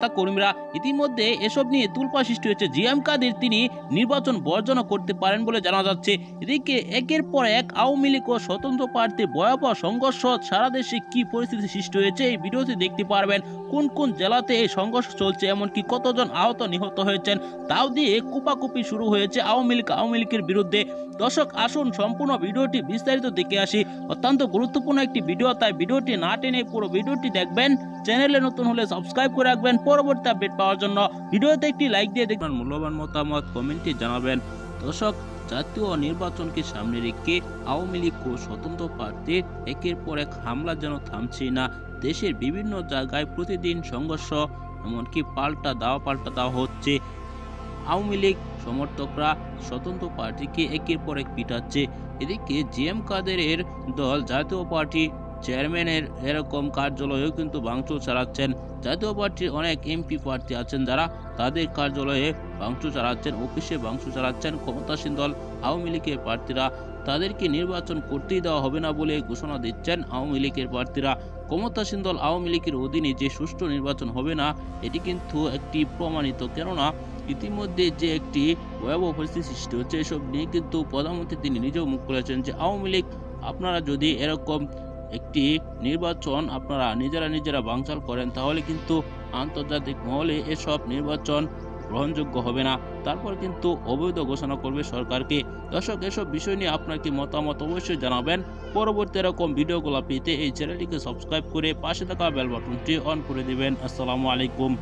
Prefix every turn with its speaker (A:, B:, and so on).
A: কর্মীরা ইতিমধ্যে এসব নিয়ে তুলপা সৃষ্টি হয়েছে। জিএম কাদের তিনি নির্বাচন বর্জন করতে পারেন বলে জানা যাচ্ছে। এদিকে একের পর এক আওয়ামী লীগ ও স্বতন্ত্র প্রার্থীর ভয়াবহ সংঘর্ষ, সারা দেশে কি পরিস্থিতি সৃষ্টি হয়েছে এই ভিডিওতে দেখতে পারবেন। কোন কোন জেলাতে এই সংঘর্ষ চলছে, এমনকি কতজন আহত নিহত হয়েছেন তাও দিয়ে কুপাকুপি শুরু হয়েছে আওয়ামী লীগের বিরুদ্ধে। দর্শক আসুন সম্পূর্ণ ভিডিওটি বিস্তারিত দেখে আসি। অত্যন্ত গুরুত্বপূর্ণ একটি ভিডিও, তাই ভিডিওটি না টেনে পুরো ভিডিওটি দেখবেন। চ্যানেলে নতুন হলে সাবস্ক্রাইব করে রাখবেন পরবর্তী আপডেট পাওয়ার জন্য। ভিডিওতে একটি লাইক দিয়ে দেখবেন, মূল্যবান মতামত কমেন্টে জানাবেন। দর্শক, জাতীয় নির্বাচনকে সামনে রেখে আওয়ামী লীগ ও স্বতন্ত্র প্রার্থীর একের পর এক হামলা যেন থামছে না। দেশের বিভিন্ন জায়গায় প্রতিদিন সংঘর্ষ, এমনকি পাল্টা দেওয়া হচ্ছে। আওয়ামী লীগ সমর্থকরা স্বতন্ত্র পার্টিকে একের পর এক পিটাচ্ছে। এদিকে জিএম কাদেরের দল জাতীয় পার্টি চেয়ারম্যানের এরকম কার্যালয়েও কিন্তু ভাঙচুর চালাচ্ছেন। জাতীয় পার্টির অনেক এমপি প্রার্থী আছেন যারা তাদের কার্যালয়ে ভাঙচুর চালাচ্ছেন, অফিসে ভাঙচুর চালাচ্ছেন। ক্ষমতাসীন দল আওয়ামী লীগের প্রার্থীরা তাদেরকে নির্বাচন করতেই দেওয়া হবে না বলে ঘোষণা দিচ্ছেন আওয়ামী লীগের প্রার্থীরা। ক্ষমতাসীন দল আওয়ামী লীগের অধীনে যে সুষ্ঠু নির্বাচন হবে না এটি কিন্তু একটি প্রমাণিত, কেননা ইতিমধ্যে যে একটি ভয়াবহ পরিস্থিতি সৃষ্টি হচ্ছে এসব নিয়ে কিন্তু প্রধানমন্ত্রী তিনি নিজেও মুখ খুলেছেন যে আওয়ামী লীগ আপনারা যদি এরকম একটি নির্বাচন আপনারা নিজেরা বানচাল করেন তাহলে কিন্তু আন্তর্জাতিক মহলে এসব নির্বাচন গ্রহণযোগ্য হবে না, তারপর কিন্তু অবৈধ ঘোষণা করবে সরকারকে। দর্শক, এসব বিষয় নিয়ে আপনার কি মতামত অবশ্যই জানাবেন। পরবর্তী এরকম ভিডিওগুলো পেতে এই চ্যানেলটিকে সাবস্ক্রাইব করে পাশে থাকা বেল বাটনটি অন করে দিবেন। আসসালামু আলাইকুম।